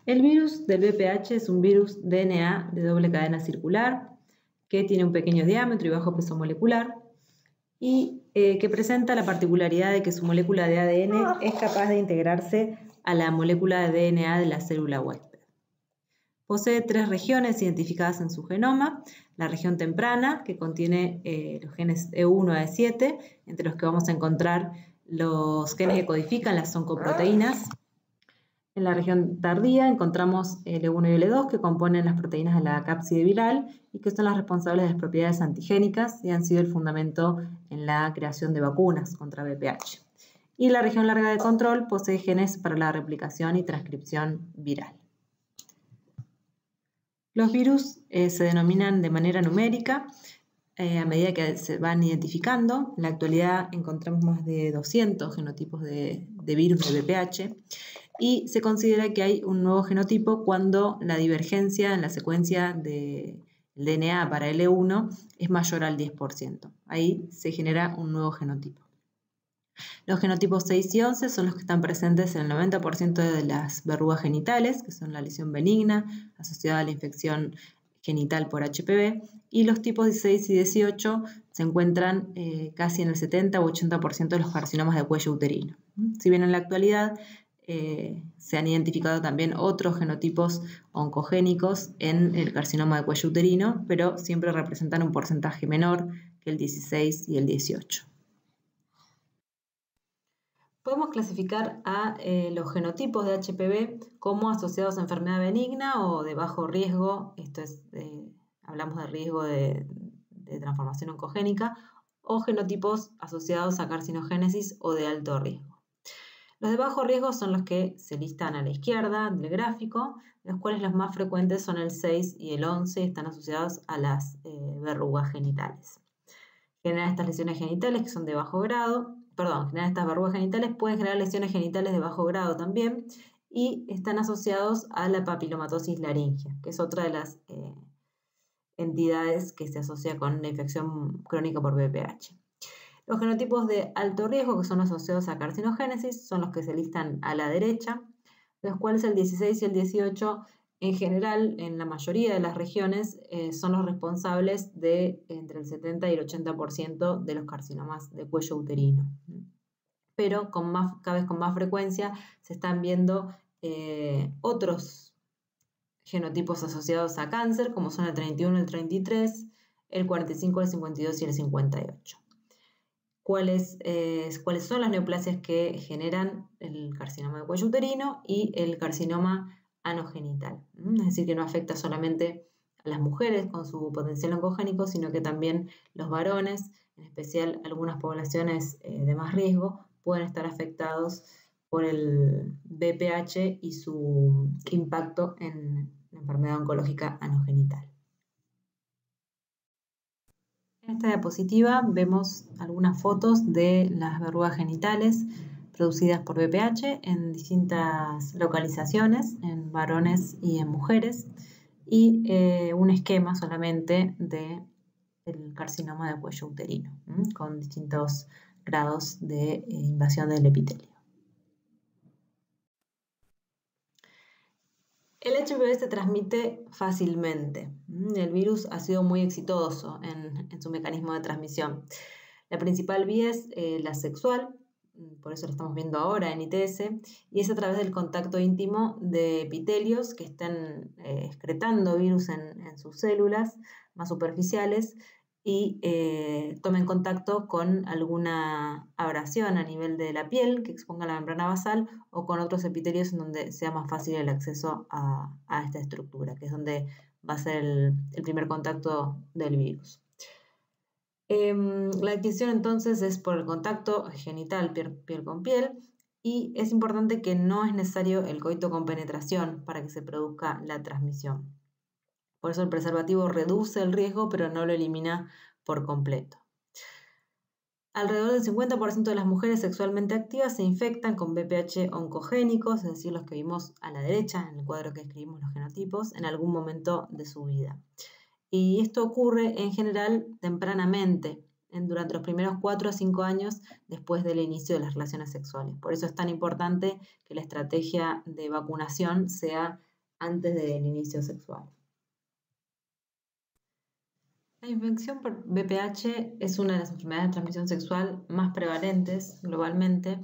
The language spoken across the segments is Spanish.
El virus del VPH es un virus DNA de doble cadena circular que tiene un pequeño diámetro y bajo peso molecular y que presenta la particularidad de que su molécula de ADN es capaz de integrarse a la molécula de DNA de la célula huésped. Posee 3 regiones identificadas en su genoma: la región temprana, que contiene los genes E1 a E7, entre los que vamos a encontrar los genes que codifican las oncoproteínas. En la región tardía encontramos el E1 y el E2, que componen las proteínas de la cápside viral y que son las responsables de las propiedades antigénicas y han sido el fundamento en la creación de vacunas contra VPH. Y la región larga de control posee genes para la replicación y transcripción viral. Los virus se denominan de manera numérica a medida que se van identificando. En la actualidad encontramos más de 200 genotipos de virus de VPH y se considera que hay un nuevo genotipo cuando la divergencia en la secuencia del DNA para L1 es mayor al 10%. Ahí se genera un nuevo genotipo. Los genotipos 6 y 11 son los que están presentes en el 90% de las verrugas genitales, que son la lesión benigna asociada a la infección genital por HPV, y los tipos 16 y 18 se encuentran casi en el 70 u 80% de los carcinomas de cuello uterino. Si bien en la actualidad se han identificado también otros genotipos oncogénicos en el carcinoma de cuello uterino, pero siempre representan un porcentaje menor que el 16 y el 18. Podemos clasificar a los genotipos de HPV como asociados a enfermedad benigna o de bajo riesgo, esto es, hablamos de riesgo de transformación oncogénica, o genotipos asociados a carcinogénesis o de alto riesgo. Los de bajo riesgo son los que se listan a la izquierda del gráfico, de los cuales los más frecuentes son el 6 y el 11 y están asociados a las verrugas genitales. Generan estas lesiones genitales que son de bajo grado, generan estas verrugas genitales, pueden generar lesiones genitales de bajo grado también y están asociados a la papilomatosis laringea, que es otra de las entidades que se asocia con la infección crónica por VPH. Los genotipos de alto riesgo, que son asociados a carcinogénesis, son los que se listan a la derecha, de los cuales el 16 y el 18 en general, en la mayoría de las regiones, son los responsables de entre el 70 y el 80% de los carcinomas de cuello uterino. Pero cada vez con más frecuencia se están viendo otros genotipos asociados a cáncer, como son el 31, el 33, el 45, el 52 y el 58. ¿Cuáles son las neoplasias que generan el carcinoma de cuello uterino y el carcinoma anogenital? Es decir, que no afecta solamente a las mujeres con su potencial oncogénico, sino que también los varones, en especial algunas poblaciones de más riesgo, pueden estar afectados por el VPH y su impacto en la enfermedad oncológica anogenital. En esta diapositiva vemos algunas fotos de las verrugas genitales producidas por VPH en distintas localizaciones, en varones y en mujeres, y un esquema solamente del carcinoma de cuello uterino, con distintos grados de invasión del epitelio. El HPV se transmite fácilmente. El virus ha sido muy exitoso en su mecanismo de transmisión. La principal vía es la sexual, por eso lo estamos viendo ahora en ITS, y es a través del contacto íntimo de epitelios que están excretando virus en sus células más superficiales y tomen contacto con alguna abrasión a nivel de la piel que exponga la membrana basal o con otros epitelios en donde sea más fácil el acceso a esta estructura, que es donde va a ser el primer contacto del virus. La adquisición entonces es por el contacto genital piel con piel y es importante que no es necesario el coito con penetración para que se produzca la transmisión. Por eso el preservativo reduce el riesgo, pero no lo elimina por completo. Alrededor del 50% de las mujeres sexualmente activas se infectan con VPH oncogénicos, es decir, los que vimos a la derecha en el cuadro que escribimos los genotipos, en algún momento de su vida. Y esto ocurre en general tempranamente durante los primeros 4 a 5 años después del inicio de las relaciones sexuales. Por eso es tan importante que la estrategia de vacunación sea antes del inicio sexual. La infección por VPH es una de las enfermedades de transmisión sexual más prevalentes globalmente,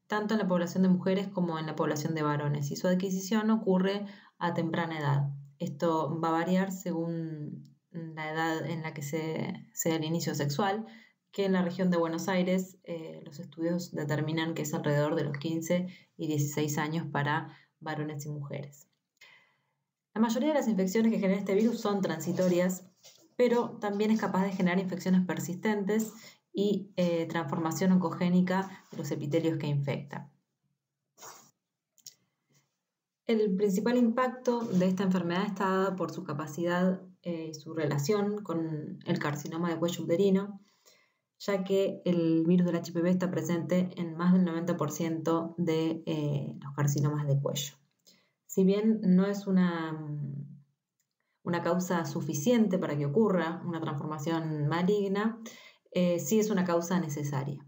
tanto en la población de mujeres como en la población de varones, y su adquisición ocurre a temprana edad. Esto va a variar según la edad en la que sea el inicio sexual, que en la región de Buenos Aires los estudios determinan que es alrededor de los 15 y 16 años para varones y mujeres. La mayoría de las infecciones que genera este virus son transitorias, pero también es capaz de generar infecciones persistentes y transformación oncogénica de los epitelios que infecta. El principal impacto de esta enfermedad está dado por su capacidad y su relación con el carcinoma de cuello uterino, ya que el virus del HPV está presente en más del 90% de los carcinomas de cuello. Si bien no es una causa suficiente para que ocurra una transformación maligna, sí es una causa necesaria.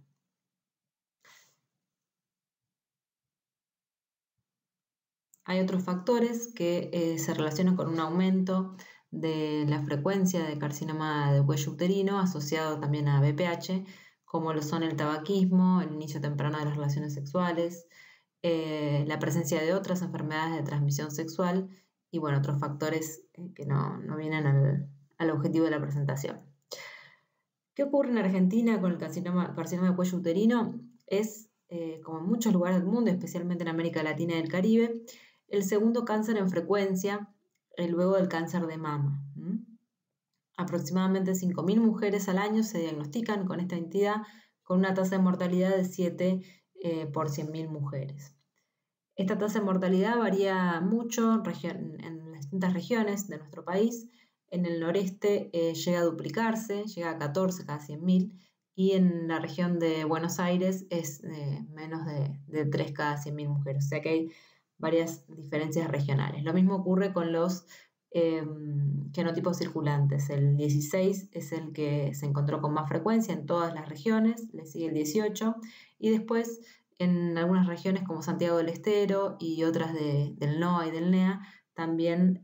Hay otros factores que se relacionan con un aumento de la frecuencia de carcinoma de cuello uterino asociado también a VPH, como lo son el tabaquismo, el inicio temprano de las relaciones sexuales, la presencia de otras enfermedades de transmisión sexual y bueno, otros factores que no vienen al objetivo de la presentación. ¿Qué ocurre en Argentina con el carcinoma de cuello uterino? Es, como en muchos lugares del mundo, especialmente en América Latina y el Caribe, el segundo cáncer en frecuencia luego del cáncer de mama. Aproximadamente 5.000 mujeres al año se diagnostican con esta entidad, con una tasa de mortalidad de 7 por 100.000 mujeres. Esta tasa de mortalidad varía mucho en las distintas regiones de nuestro país. En el noreste llega a duplicarse, llega a 14 cada 100.000, y en la región de Buenos Aires es menos de 3 cada 100.000 mujeres. O sea que hay varias diferencias regionales. Lo mismo ocurre con los genotipos circulantes. El 16 es el que se encontró con más frecuencia en todas las regiones, le sigue el 18, y después en algunas regiones como Santiago del Estero y otras del NOA y del NEA también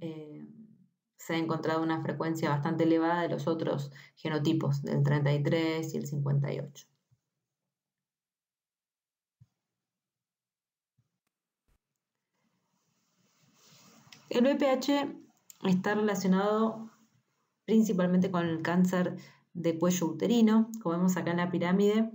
se ha encontrado una frecuencia bastante elevada de los otros genotipos, del 33 y el 58. El VPH está relacionado principalmente con el cáncer de cuello uterino. Como vemos acá en la pirámide,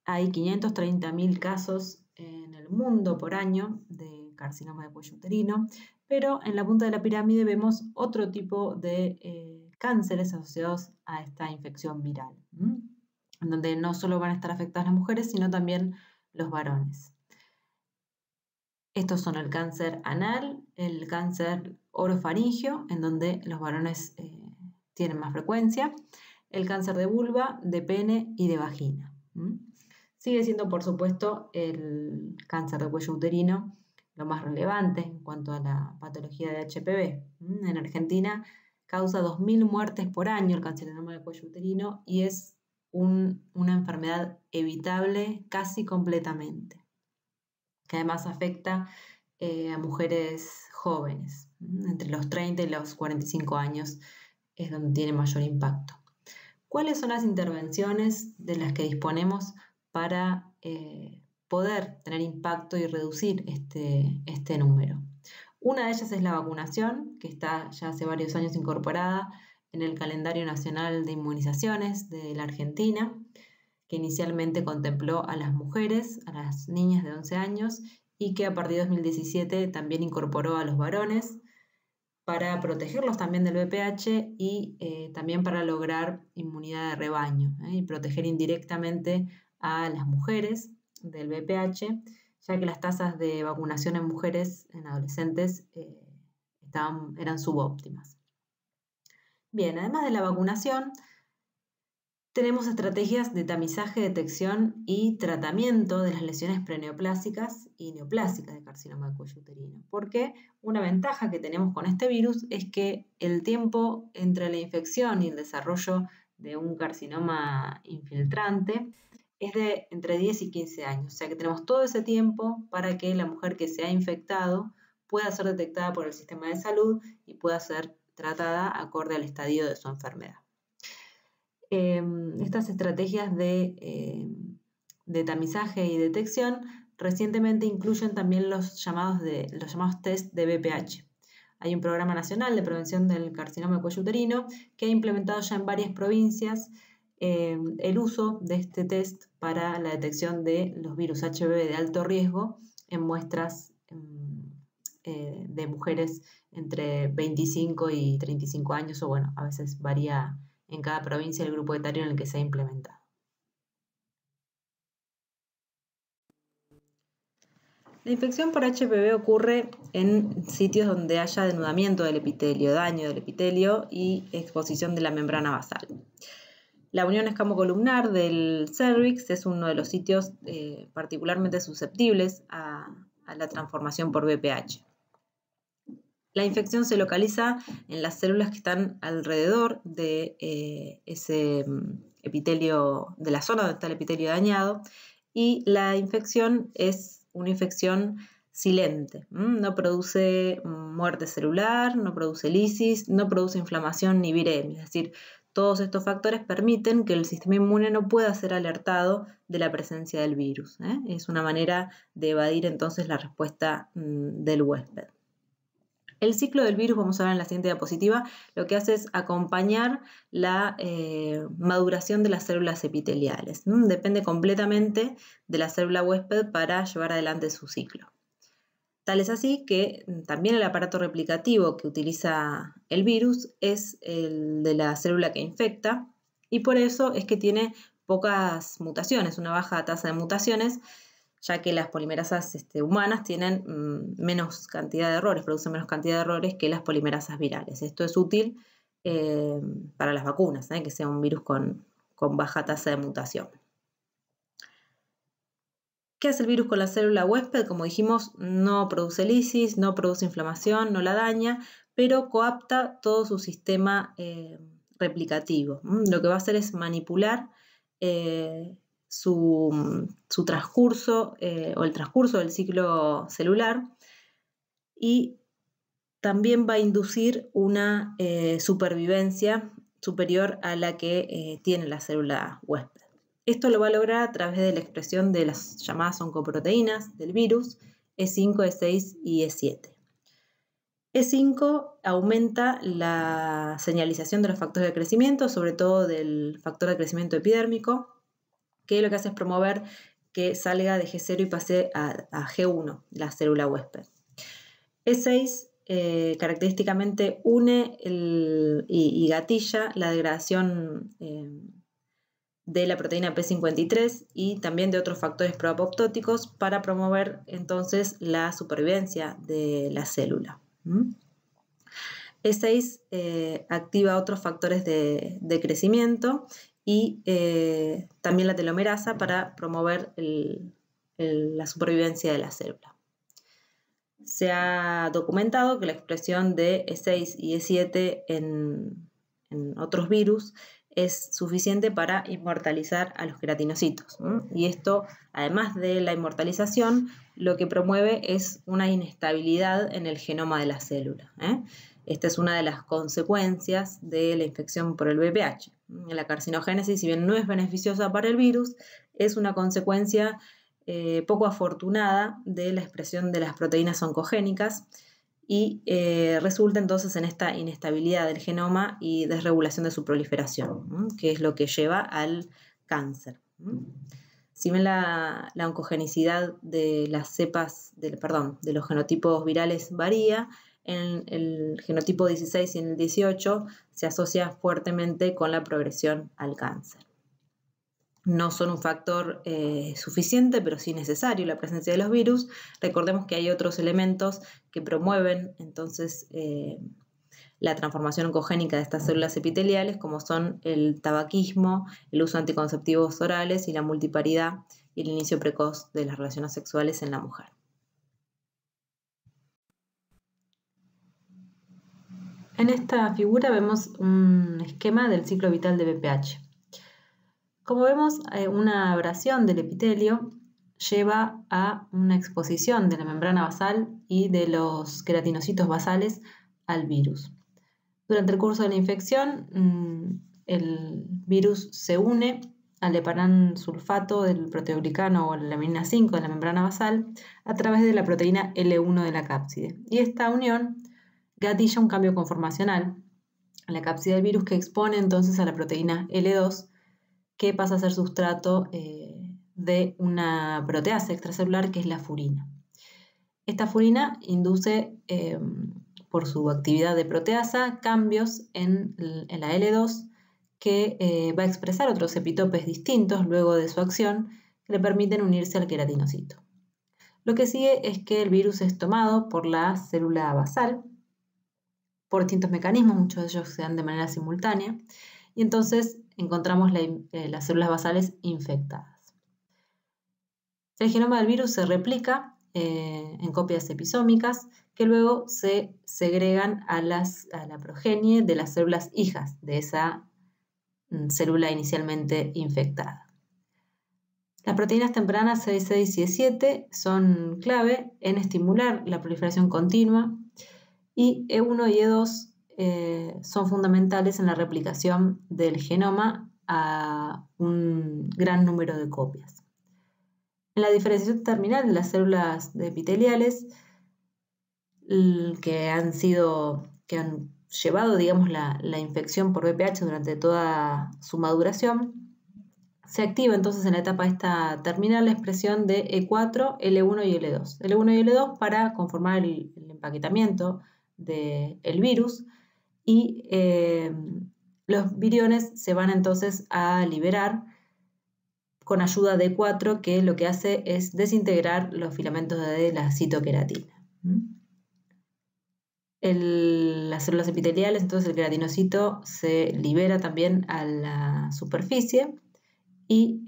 hay 530.000 casos en el mundo por año de carcinoma de cuello uterino, pero en la punta de la pirámide vemos otro tipo de cánceres asociados a esta infección viral, en donde no solo van a estar afectadas las mujeres, sino también los varones. Estos son el cáncer anal, el cáncer orofaringeo, en donde los varones tienen más frecuencia, el cáncer de vulva, de pene y de vagina. Sigue siendo, por supuesto, el cáncer de cuello uterino lo más relevante en cuanto a la patología de HPV. En Argentina causa 2.000 muertes por año el carcinoma de cuello uterino y es una enfermedad evitable casi completamente, que además afecta a mujeres jóvenes, entre los 30 y los 45 años es donde tiene mayor impacto. ¿Cuáles son las intervenciones de las que disponemos para poder tener impacto y reducir este número? Una de ellas es la vacunación, que está ya hace varios años incorporada en el calendario nacional de inmunizaciones de la Argentina, que inicialmente contempló a las mujeres, a las niñas de 11 años, y que a partir de 2017 también incorporó a los varones para protegerlos también del VPH y también para lograr inmunidad de rebaño y proteger indirectamente a las mujeres del VPH, ya que las tasas de vacunación en mujeres, en adolescentes, eran subóptimas. Bien, además de la vacunación, tenemos estrategias de tamizaje, detección y tratamiento de las lesiones preneoplásicas y neoplásicas de carcinoma de cuello uterino. Porque una ventaja que tenemos con este virus es que el tiempo entre la infección y el desarrollo de un carcinoma infiltrante es de entre 10 y 15 años. O sea que tenemos todo ese tiempo para que la mujer que se ha infectado pueda ser detectada por el sistema de salud y pueda ser tratada acorde al estadio de su enfermedad. Estas estrategias de tamizaje y detección recientemente incluyen también los llamados test de BPH. Hay un programa nacional de prevención del carcinoma de cuello uterino que ha implementado ya en varias provincias el uso de este test para la detección de los virus HPV de alto riesgo en muestras de mujeres entre 25 y 35 años, o bueno, a veces varía en cada provincia el grupo etario en el que se ha implementado. La infección por HPV ocurre en sitios donde haya denudamiento del epitelio, daño del epitelio y exposición de la membrana basal. La unión escamocolumnar del cervix es uno de los sitios particularmente susceptibles a la transformación por BPH. La infección se localiza en las células que están alrededor de ese epitelio, de la zona donde está el epitelio dañado, y la infección es una infección silente. No produce muerte celular, no produce lisis, no produce inflamación ni viremia. Es decir, todos estos factores permiten que el sistema inmune no pueda ser alertado de la presencia del virus. Es una manera de evadir entonces la respuesta del huésped. El ciclo del virus, vamos a ver en la siguiente diapositiva, lo que hace es acompañar la maduración de las células epiteliales. Depende completamente de la célula huésped para llevar adelante su ciclo. Tal es así que también el aparato replicativo que utiliza el virus es el de la célula que infecta, y por eso es que tiene pocas mutaciones, una baja tasa de mutaciones, ya que las polimerasas humanas tienen menos cantidad de errores, producen menos cantidad de errores que las polimerasas virales. Esto es útil para las vacunas, que sea un virus con baja tasa de mutación. ¿Qué hace el virus con la célula huésped? Como dijimos, no produce lisis, no produce inflamación, no la daña, pero coapta todo su sistema replicativo. Lo que va a hacer es manipular su transcurso o el transcurso del ciclo celular, y también va a inducir una supervivencia superior a la que tiene la célula huésped. Esto lo va a lograr a través de la expresión de las llamadas oncoproteínas del virus, E5, E6 y E7. E5 aumenta la señalización de los factores de crecimiento, sobre todo del factor de crecimiento epidérmico, que lo que hace es promover que salga de G0 y pase a G1, la célula huésped. E6 característicamente une y gatilla la degradación de la proteína P53 y también de otros factores proapoptóticos para promover entonces la supervivencia de la célula. E6 activa otros factores de crecimiento y también la telomerasa para promover la supervivencia de la célula. Se ha documentado que la expresión de E6 y E7 en otros virus es suficiente para inmortalizar a los queratinocitos. Y esto, además de la inmortalización, lo que promueve es una inestabilidad en el genoma de la célula. Esta es una de las consecuencias de la infección por el VPH. La carcinogénesis, si bien no es beneficiosa para el virus, es una consecuencia poco afortunada de la expresión de las proteínas oncogénicas, y resulta entonces en esta inestabilidad del genoma y desregulación de su proliferación, que es lo que lleva al cáncer. Si bien la oncogenicidad de las cepas, de los genotipos virales varía, en el genotipo 16 y en el 18 se asocia fuertemente con la progresión al cáncer. No son un factor suficiente, pero sí necesario la presencia de los virus. Recordemos que hay otros elementos que promueven entonces la transformación oncogénica de estas células epiteliales, como son el tabaquismo, el uso de anticonceptivos orales y la multiparidad y el inicio precoz de las relaciones sexuales en la mujer. En esta figura vemos un esquema del ciclo vital de BPH. Como vemos, una abrasión del epitelio lleva a una exposición de la membrana basal y de los queratinocitos basales al virus. Durante el curso de la infección, el virus se une al heparan sulfato del proteoglicano o la laminina 5 de la membrana basal a través de la proteína L1 de la cápside. Y esta unión gatilla un cambio conformacional en la cápside del virus que expone entonces a la proteína L2 que pasa a ser sustrato de una proteasa extracelular que es la furina. Esta furina induce, por su actividad de proteasa, cambios en la L2 que va a expresar otros epitopes distintos luego de su acción que le permiten unirse al queratinocito. Lo que sigue es que el virus es tomado por la célula basal por distintos mecanismos, muchos de ellos se dan de manera simultánea, y entonces encontramos las células basales infectadas. El genoma del virus se replica en copias episómicas que luego se segregan a la progenie de las células hijas de esa célula inicialmente infectada. Las proteínas tempranas C6 y E7 son clave en estimular la proliferación continua y E1 y E2 son fundamentales en la replicación del genoma a un gran número de copias. En la diferenciación terminal de las células epiteliales que han llevado, digamos, la infección por BPH durante toda su maduración, se activa entonces en la etapa esta terminal la expresión de E4, L1 y L2. L1 y L2 para conformar el empaquetamiento del virus y los viriones se van entonces a liberar con ayuda de E4 que lo que hace es desintegrar los filamentos de la citoqueratina. Las células epiteliales, entonces el queratinocito se libera también a la superficie y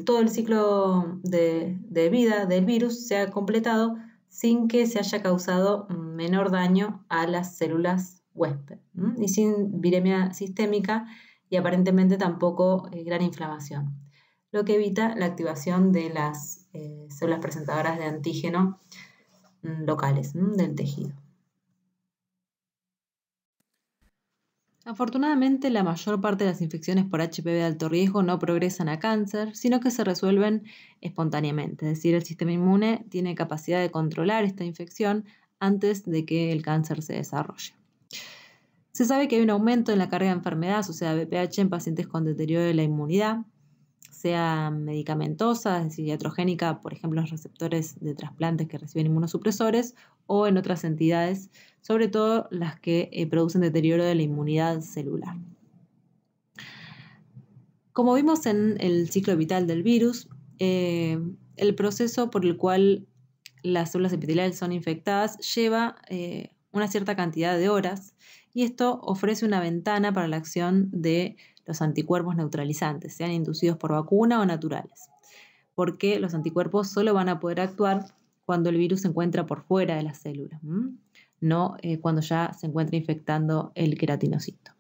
todo el ciclo de vida del virus se ha completado sin que se haya causado menor daño a las células huésped y sin viremia sistémica y aparentemente tampoco gran inflamación, lo que evita la activación de las células presentadoras de antígeno locales del tejido. Afortunadamente, la mayor parte de las infecciones por HPV de alto riesgo no progresan a cáncer, sino que se resuelven espontáneamente. Es decir, el sistema inmune tiene capacidad de controlar esta infección antes de que el cáncer se desarrolle. Se sabe que hay un aumento en la carga de enfermedad asociada a BPH en pacientes con deterioro de la inmunidad, sea medicamentosa, es decir, iatrogénica, por ejemplo, los receptores de trasplantes que reciben inmunosupresores, o en otras entidades, sobre todo las que producen deterioro de la inmunidad celular. Como vimos en el ciclo vital del virus, el proceso por el cual las células epiteliales son infectadas lleva una cierta cantidad de horas y esto ofrece una ventana para la acción de los anticuerpos neutralizantes, sean inducidos por vacuna o naturales, porque los anticuerpos solo van a poder actuar cuando el virus se encuentra por fuera de las células, no cuando ya se encuentra infectando el queratinocito.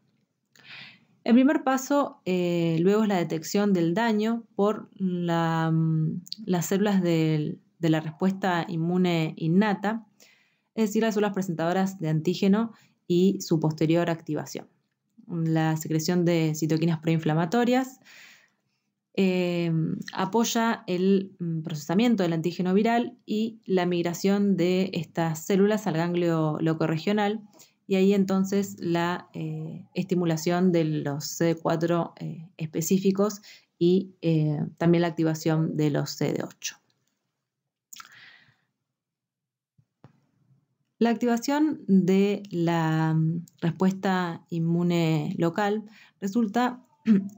El primer paso luego es la detección del daño por las células de la respuesta inmune innata, es decir, las células presentadoras de antígeno y su posterior activación. La secreción de citoquinas proinflamatorias apoya el procesamiento del antígeno viral y la migración de estas células al ganglio locorregional y ahí entonces la estimulación de los CD4 específicos y también la activación de los CD8. La activación de la respuesta inmune local resulta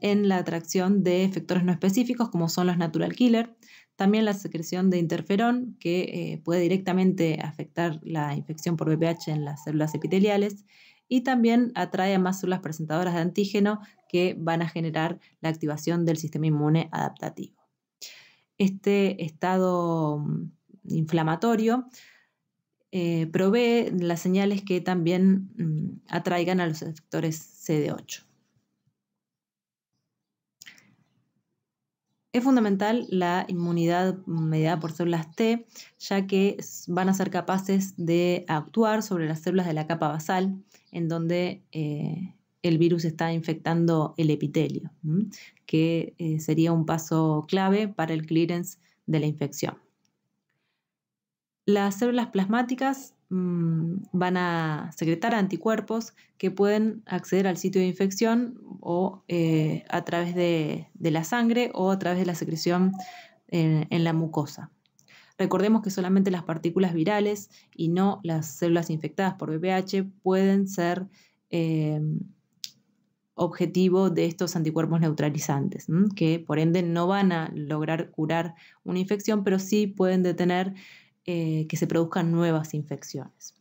en la atracción de efectores no específicos como son los natural killer, también la secreción de interferón que puede directamente afectar la infección por BPH en las células epiteliales y también atrae a más células presentadoras de antígeno que van a generar la activación del sistema inmune adaptativo. Este estado inflamatorio provee las señales que también atraigan a los efectores CD8. Es fundamental la inmunidad mediada por células T, ya que van a ser capaces de actuar sobre las células de la capa basal, en donde el virus está infectando el epitelio, que sería un paso clave para el clearance de la infección. Las células plasmáticas van a secretar anticuerpos que pueden acceder al sitio de infección o a través de la sangre o a través de la secreción en la mucosa. Recordemos que solamente las partículas virales y no las células infectadas por VPH pueden ser objetivo de estos anticuerpos neutralizantes, que por ende no van a lograr curar una infección, pero sí pueden detener que se produzcan nuevas infecciones.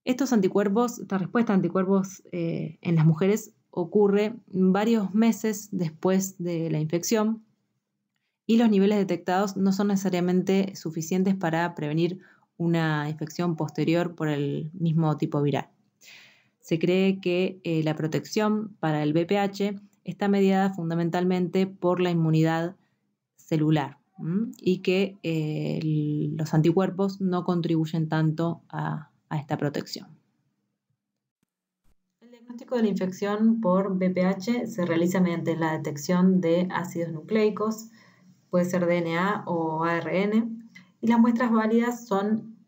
Estos anticuerpos, esta respuesta a anticuerpos en las mujeres ocurre varios meses después de la infección y los niveles detectados no son necesariamente suficientes para prevenir una infección posterior por el mismo tipo viral. Se cree que la protección para el VPH está mediada fundamentalmente por la inmunidad celular y que los anticuerpos no contribuyen tanto a esta protección. El diagnóstico de la infección por VPH se realiza mediante la detección de ácidos nucleicos, puede ser DNA o ARN, y las muestras válidas son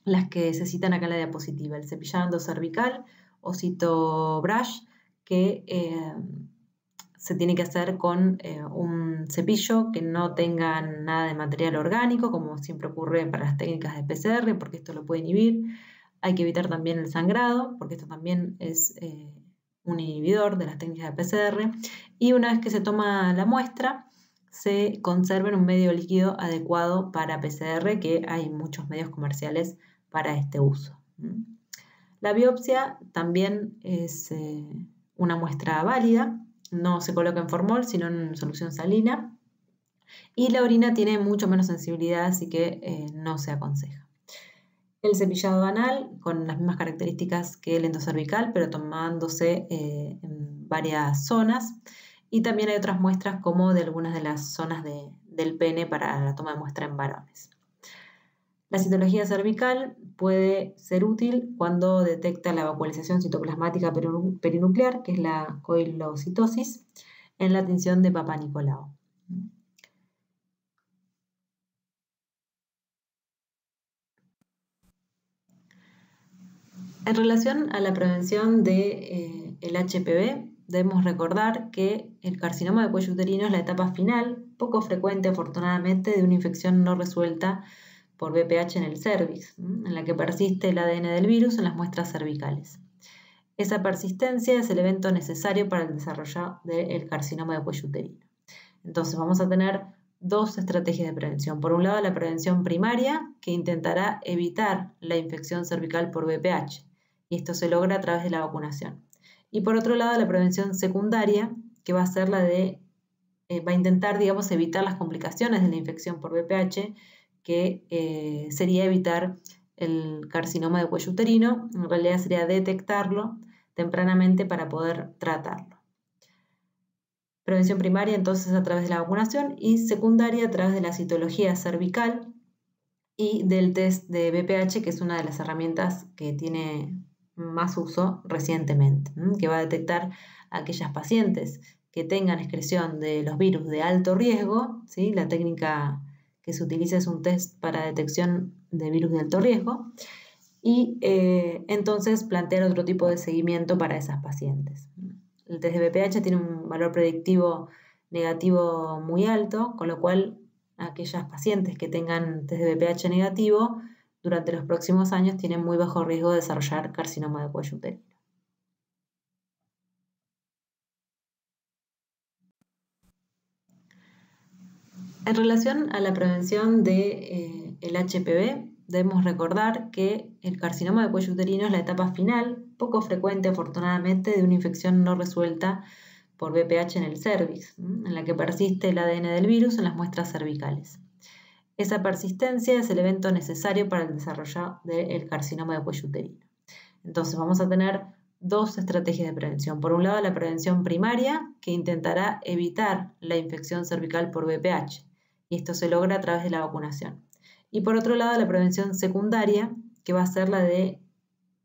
las que se citan acá en la diapositiva: el cepillado endocervical o CitoBrush, que se tiene que hacer con un cepillo que no tenga nada de material orgánico, como siempre ocurre para las técnicas de PCR, porque esto lo puede inhibir. Hay que evitar también el sangrado, porque esto también es un inhibidor de las técnicas de PCR. Y una vez que se toma la muestra, se conserva en un medio líquido adecuado para PCR, que hay muchos medios comerciales para este uso. La biopsia también es una muestra válida. No se coloca en formol, sino en solución salina. Y la orina tiene mucho menos sensibilidad, así que no se aconseja. El cepillado anal, con las mismas características que el endocervical, pero tomándose en varias zonas. Y también hay otras muestras como de algunas de las zonas del pene para la toma de muestra en varones. La citología cervical puede ser útil cuando detecta la vacuolización citoplasmática perinuclear, que es la coilocitosis, en la tinción de Papá Nicolau. En relación a la prevención del HPV, debemos recordar que el carcinoma de cuello uterino es la etapa final, poco frecuente afortunadamente, de una infección no resuelta por VPH en el cervix, en la que persiste el ADN del virus en las muestras cervicales. Esa persistencia es el evento necesario para el desarrollo del carcinoma de cuello uterino. Entonces vamos a tener dos estrategias de prevención. Por un lado, la prevención primaria, que intentará evitar la infección cervical por VPH, y esto se logra a través de la vacunación. Y por otro lado, la prevención secundaria, que va a ser la de, va a intentar, digamos, evitar las complicaciones de la infección por VPH, que sería evitar el carcinoma de cuello uterino. En realidad sería detectarlo tempranamente para poder tratarlo. Prevención primaria entonces a través de la vacunación y secundaria a través de la citología cervical y del test de VPH, que es una de las herramientas que tiene más uso recientemente, que va a detectar a aquellas pacientes que tengan excreción de los virus de alto riesgo, ¿sí? La técnica que se utiliza es un test para detección de virus de alto riesgo y entonces plantear otro tipo de seguimiento para esas pacientes. El test de VPH tiene un valor predictivo negativo muy alto, con lo cual aquellas pacientes que tengan test de VPH negativo durante los próximos años tienen muy bajo riesgo de desarrollar carcinoma de cuello uterino. En relación a la prevención del HPV, debemos recordar que el carcinoma de cuello uterino es la etapa final, poco frecuente afortunadamente, de una infección no resuelta por VPH en el cervix, en la que persiste el ADN del virus en las muestras cervicales. Esa persistencia es el evento necesario para el desarrollo del carcinoma de cuello uterino. Entonces vamos a tener dos estrategias de prevención. Por un lado, la prevención primaria, que intentará evitar la infección cervical por VPH, y esto se logra a través de la vacunación. Y por otro lado, la prevención secundaria, que va a ser la de,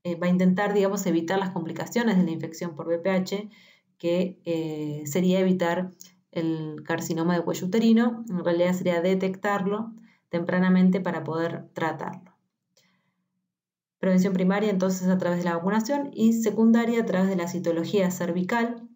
va a intentar, digamos, evitar las complicaciones de la infección por VPH, que sería evitar el carcinoma de cuello uterino. En realidad sería detectarlo tempranamente para poder tratarlo. Prevención primaria entonces a través de la vacunación y secundaria a través de la citología cervical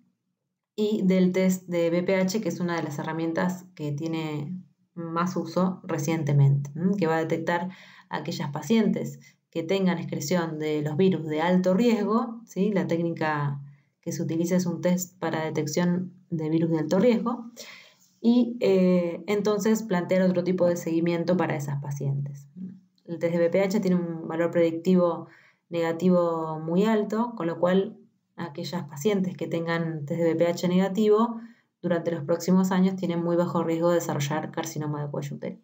y del test de VPH, que es una de las herramientas que tiene más uso recientemente, que va a detectar a aquellas pacientes que tengan excreción de los virus de alto riesgo, ¿sí? La técnica que se utiliza es un test para detección de virus de alto riesgo y entonces plantear otro tipo de seguimiento para esas pacientes. El test de VPH tiene un valor predictivo negativo muy alto, con lo cual aquellas pacientes que tengan test de VPH negativo durante los próximos años tienen muy bajo riesgo de desarrollar carcinoma de cuello uterino.